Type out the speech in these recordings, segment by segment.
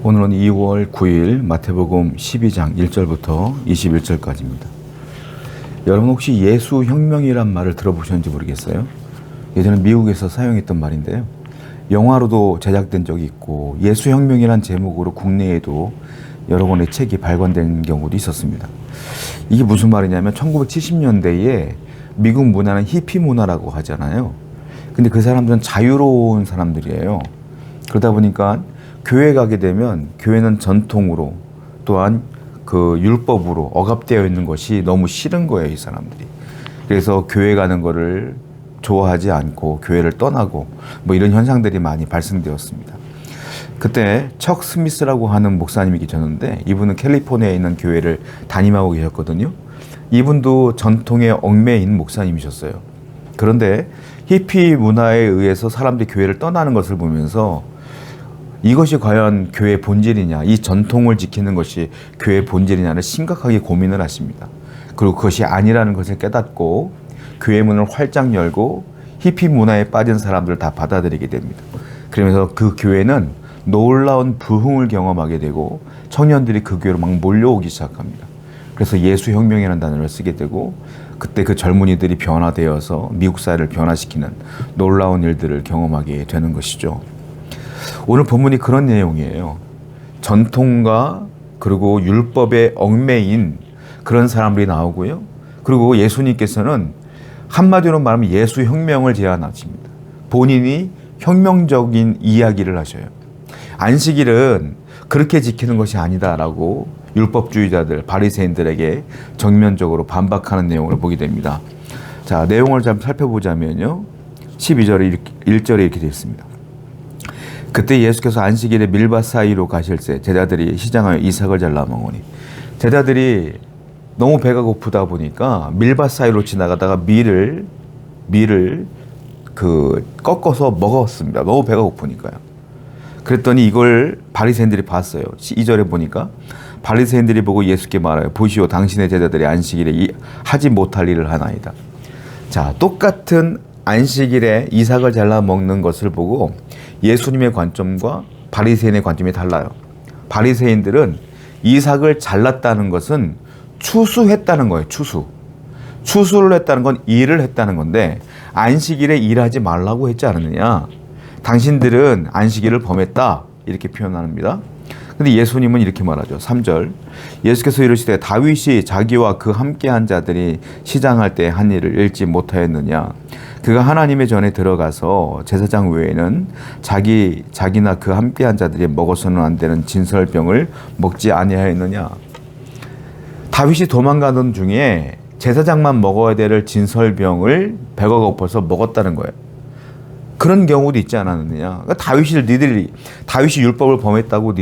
오늘은 2월 9일 마태복음 12장 1절부터 21절까지입니다. 여러분 혹시 예수혁명이란 말을 들어보셨는지 모르겠어요. 예전에 미국에서 사용했던 말인데요. 영화로도 제작된 적이 있고 예수혁명이란 제목으로 국내에도 여러 권의 책이 발간된 경우도 있었습니다. 이게 무슨 말이냐면 1970년대에 미국 문화는 히피 문화라고 하잖아요. 근데 그 사람들은 자유로운 사람들이에요. 그러다 보니까 교회 가게 되면 교회는 전통으로 또한 그 율법으로 억압되어 있는 것이 너무 싫은 거예요, 이 사람들이. 그래서 교회 가는 거를 좋아하지 않고 교회를 떠나고 뭐 이런 현상들이 많이 발생되었습니다. 그때 척 스미스라고 하는 목사님이 계셨는데 이분은 캘리포니아에 있는 교회를 담임하고 계셨거든요. 이분도 전통에 얽매인 목사님이셨어요. 그런데 히피 문화에 의해서 사람들이 교회를 떠나는 것을 보면서 이것이 과연 교회의 본질이냐, 이 전통을 지키는 것이 교회의 본질이냐를 심각하게 고민을 하십니다. 그리고 그것이 아니라는 것을 깨닫고 교회 문을 활짝 열고 히피 문화에 빠진 사람들을 다 받아들이게 됩니다. 그러면서 그 교회는 놀라운 부흥을 경험하게 되고 청년들이 그 교회로 막 몰려오기 시작합니다. 그래서 예수혁명이라는 단어를 쓰게 되고 그때 그 젊은이들이 변화되어서 미국 사회를 변화시키는 놀라운 일들을 경험하게 되는 것이죠. 오늘 본문이 그런 내용이에요. 전통과 그리고 율법에 얽매인 그런 사람들이 나오고요. 그리고 예수님께서는 한마디로 말하면 예수혁명을 제안하십니다. 본인이 혁명적인 이야기를 하셔요. 안식일은 그렇게 지키는 것이 아니다라고 율법주의자들, 바리새인들에게 정면적으로 반박하는 내용을 보게 됩니다. 자, 내용을 좀 살펴보자면요. 12절에 1절에 이렇게 되어 있습니다. 그때 예수께서 안식일에 밀밭 사이로 가실새 제자들이 시장하여 이삭을 잘라 먹으니 제자들이 너무 배가 고프다 보니까 밀밭 사이로 지나가다가 밀을 꺾어서 먹었습니다. 너무 배가 고프니까요. 그랬더니 이걸 바리새인들이 봤어요. 2절에 보니까 바리새인들이 보고 예수께 말하여 보시오 당신의 제자들이 안식일에 하지 못할 일을 하나이다. 자, 똑같은 안식일에 이삭을 잘라 먹는 것을 보고 예수님의 관점과 바리새인의 관점이 달라요. 바리새인들은 이삭을 잘랐다는 것은 추수했다는 거예요. 추수를 했다는 건 일을 했다는 건데 안식일에 일하지 말라고 했지 않느냐. 당신들은 안식일을 범했다. 이렇게 표현합니다. 근데 예수님은 이렇게 말하죠. 3절 예수께서 이르시되 다윗이 자기와 그 함께한 자들이 시장할 때 한 일을 읽지 못하였느냐. 그가 하나님의 전에 들어가서 제사장 외에는 자기나 그 함께한 자들이 먹어서는 안 되는 진설병을 먹지 아니하였느냐. 다윗이 도망가던 중에 제사장만 먹어야 될 진설병을 배가 고파서 먹었다는 거예요. 그런 경우도 있지 않았느냐. 그러니까 다윗이 율법을 범했다고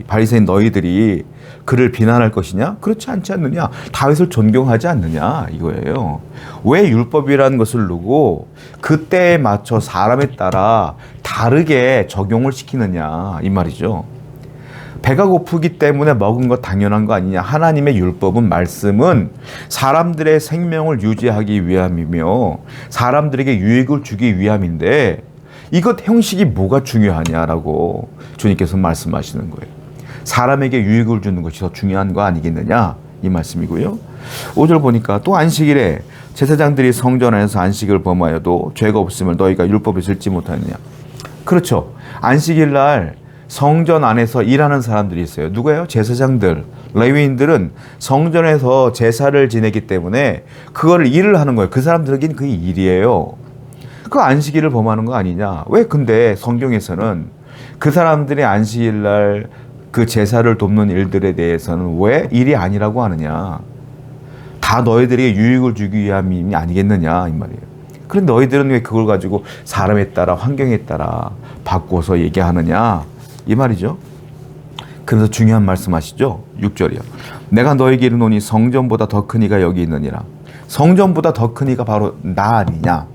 바리새인 너희들이 그를 비난할 것이냐? 그렇지 않지 않느냐. 다윗을 존경하지 않느냐 이거예요. 왜 율법이라는 것을 두고 그때에 맞춰 사람에 따라 다르게 적용을 시키느냐 이 말이죠. 배가 고프기 때문에 먹은 거 당연한 거 아니냐. 하나님의 율법은 말씀은 사람들의 생명을 유지하기 위함이며 사람들에게 유익을 주기 위함인데 이것 형식이 뭐가 중요하냐라고 주님께서 말씀하시는 거예요. 사람에게 유익을 주는 것이 더 중요한 거 아니겠느냐 이 말씀이고요. 5절 보니까 또 안식일에 제사장들이 성전 안에서 안식을 범하여도 죄가 없음을 너희가 율법에 쓸지 못하느냐. 그렇죠. 안식일 날 성전 안에서 일하는 사람들이 있어요. 누구예요? 제사장들, 레위인들은 성전에서 제사를 지내기 때문에 그걸 일을 하는 거예요. 그 사람들에게는 그게 일이에요. 그 안식일을 범하는 거 아니냐? 왜 근데 성경에서는 그 사람들이 안식일 날 그 제사를 돕는 일들에 대해서는 왜 일이 아니라고 하느냐? 다 너희들에게 유익을 주기 위함이 아니겠느냐 이 말이에요. 그런데 너희들은 왜 그걸 가지고 사람에 따라 환경에 따라 바꿔서 얘기하느냐? 이 말이죠. 그래서 중요한 말씀하시죠. 6절이요. 내가 너에게 이르노니 성전보다 더 큰 이가 여기 있느니라. 성전보다 더 큰 이가 바로 나 아니냐.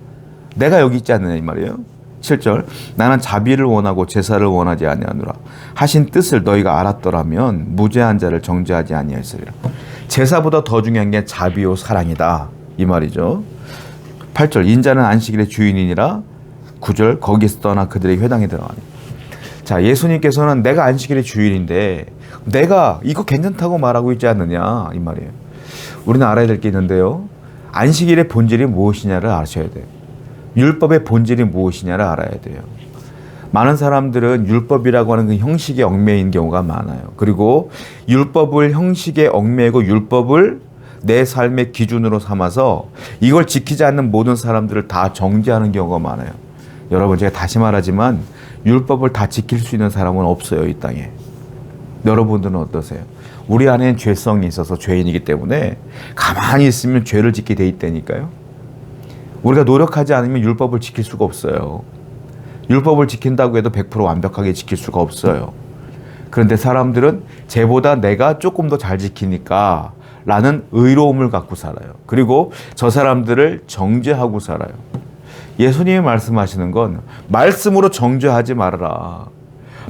내가 여기 있지 않느냐 이 말이에요. 7절 나는 자비를 원하고 제사를 원하지 아니하노라. 하신 뜻을 너희가 알았더라면 무죄한 자를 정죄하지 아니하였으리라. 제사보다 더 중요한 게 자비요 사랑이다 이 말이죠. 8절 인자는 안식일의 주인이니라. 9절 거기서 떠나 그들의 회당에 들어가니. 자, 예수님께서는 내가 안식일의 주일인데 내가 이거 괜찮다고 말하고 있지 않느냐 이 말이에요. 우리는 알아야 될 게 있는데요. 안식일의 본질이 무엇이냐를 아셔야 돼요. 율법의 본질이 무엇이냐를 알아야 돼요. 많은 사람들은 율법이라고 하는 그 형식에 얽매인 경우가 많아요. 그리고 율법을 형식에 얽매이고 율법을 내 삶의 기준으로 삼아서 이걸 지키지 않는 모든 사람들을 다 정죄하는 경우가 많아요. 여러분, 제가 다시 말하지만 율법을 다 지킬 수 있는 사람은 없어요, 이 땅에. 여러분들은 어떠세요? 우리 안에는 죄성이 있어서 죄인이기 때문에 가만히 있으면 죄를 짓게 돼 있다니까요. 우리가 노력하지 않으면 율법을 지킬 수가 없어요. 율법을 지킨다고 해도 100% 완벽하게 지킬 수가 없어요. 그런데 사람들은 쟤보다 내가 조금 더 잘 지키니까 라는 의로움을 갖고 살아요. 그리고 저 사람들을 정죄하고 살아요. 예수님이 말씀하시는 건 말씀으로 정죄하지 말아라.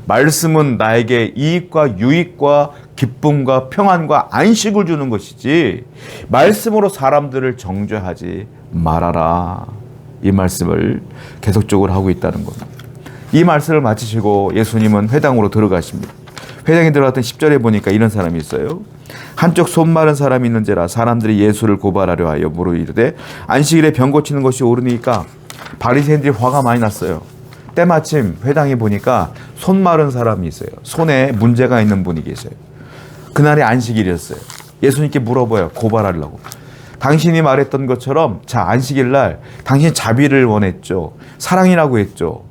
말씀은 나에게 이익과 유익과 기쁨과 평안과 안식을 주는 것이지 말씀으로 사람들을 정죄하지 말아라. 이 말씀을 계속적으로 하고 있다는 겁니다. 이 말씀을 마치시고 예수님은 회당으로 들어가십니다. 회당에 들어갔던 10절에 보니까 이런 사람이 있어요. 한쪽 손 마른 사람이 있는지라 사람들이 예수를 고발하려 하여 물어 이르되 안식일에 병 고치는 것이 옳으니까. 바리새인들이 화가 많이 났어요. 때마침 회당에 보니까 손 마른 사람이 있어요. 손에 문제가 있는 분이 계세요. 그날이 안식일이었어요. 예수님께 물어봐요. 고발하려고. 당신이 말했던 것처럼 자, 안식일 날 당신 자비를 원했죠. 사랑이라고 했죠.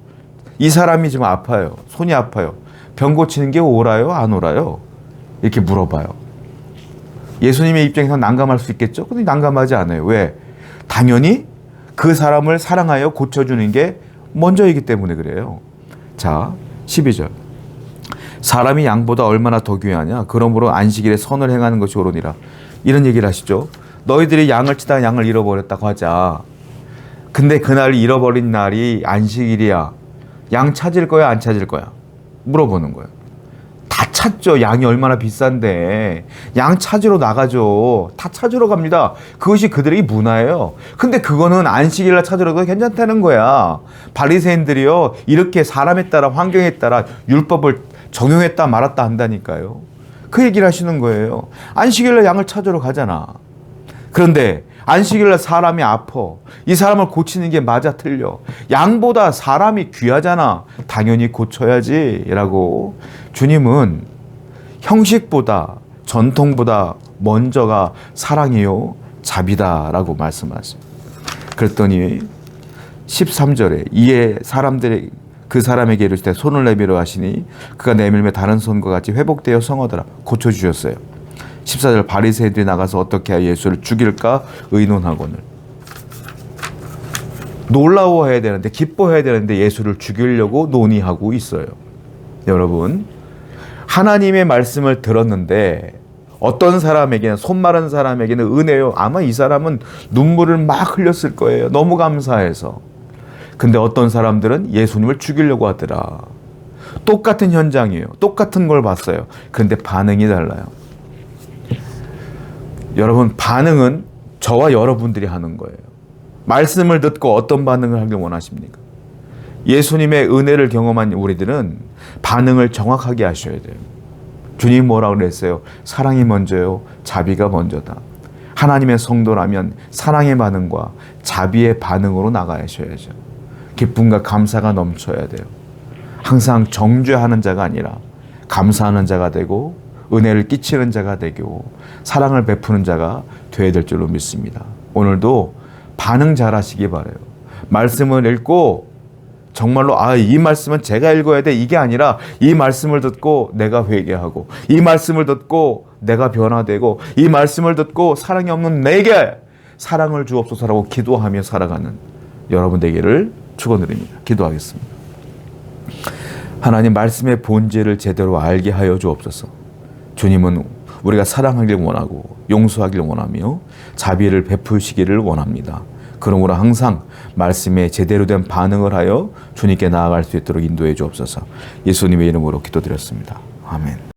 이 사람이 지금 아파요. 손이 아파요. 병 고치는 게 옳아요? 안 옳아요? 이렇게 물어봐요. 예수님의 입장에서 난감할 수 있겠죠? 근데 난감하지 않아요. 왜? 당연히 그 사람을 사랑하여 고쳐주는 게 먼저이기 때문에 그래요. 자, 12절. 사람이 양보다 얼마나 더 귀하냐? 그러므로 안식일에 선을 행하는 것이 옳으니라. 이런 얘기를 하시죠. 너희들이 양을 치다가 양을 잃어버렸다고 하자. 근데 그날 잃어버린 날이 안식일이야. 양 찾을 거야, 안 찾을 거야? 물어보는 거예요. 다 찾죠. 양이 얼마나 비싼데. 양 찾으러 나가죠. 다 찾으러 갑니다. 그것이 그들의 문화예요. 근데 그거는 안식일날 찾으러 가도 괜찮다는 거야. 바리새인들이요, 이렇게 사람에 따라 환경에 따라 율법을 적용했다 말았다 한다니까요. 그 얘기를 하시는 거예요. 안식일날 양을 찾으러 가잖아. 그런데 안식일날 사람이 아파. 이 사람을 고치는 게 맞아 틀려. 양보다 사람이 귀하잖아. 당연히 고쳐야지 라고 주님은 형식보다 전통보다 먼저가 사랑이요 자비다 라고 말씀하세요. 그랬더니 13절에 이에 사람들이 그 사람에게 이르시되 손을 내밀어 하시니 그가 내밀매 다른 손과 같이 회복되어 성하더라. 고쳐주셨어요. 14절 바리새인들이 나가서 어떻게 하여 예수를 죽일까 의논하거늘. 놀라워해야 되는데 기뻐해야 되는데 예수를 죽이려고 논의하고 있어요. 여러분, 하나님의 말씀을 들었는데 어떤 사람에게는, 손 마른 사람에게는 은혜요. 아마 이 사람은 눈물을 막 흘렸을 거예요. 너무 감사해서. 근데 어떤 사람들은 예수님을 죽이려고 하더라. 똑같은 현장이에요. 똑같은 걸 봤어요. 그런데 반응이 달라요. 여러분, 반응은 저와 여러분들이 하는 거예요. 말씀을 듣고 어떤 반응을 하길 원하십니까? 예수님의 은혜를 경험한 우리들은 반응을 정확하게 하셔야 돼요. 주님 뭐라고 그랬어요? 사랑이 먼저요, 자비가 먼저다. 하나님의 성도라면 사랑의 반응과 자비의 반응으로 나가셔야죠. 기쁨과 감사가 넘쳐야 돼요. 항상 정죄하는 자가 아니라 감사하는 자가 되고 은혜를 끼치는 자가 되고 사랑을 베푸는 자가 되어야 될 줄로 믿습니다. 오늘도 반응 잘하시기 바라요. 말씀을 읽고 정말로 이 말씀은 제가 읽어야 돼 이게 아니라 이 말씀을 듣고 내가 회개하고 이 말씀을 듣고 내가 변화되고 이 말씀을 듣고 사랑이 없는 내게 사랑을 주옵소서라고 기도하며 살아가는 여러분 되기를 축원드립니다. 기도하겠습니다. 하나님, 말씀의 본질을 제대로 알게 하여 주옵소서. 주님은 우리가 사랑하길 원하고 용서하길 원하며 자비를 베푸시기를 원합니다. 그러므로 항상 말씀에 제대로 된 반응을 하여 주님께 나아갈 수 있도록 인도해 주옵소서. 예수님의 이름으로 기도드렸습니다. 아멘.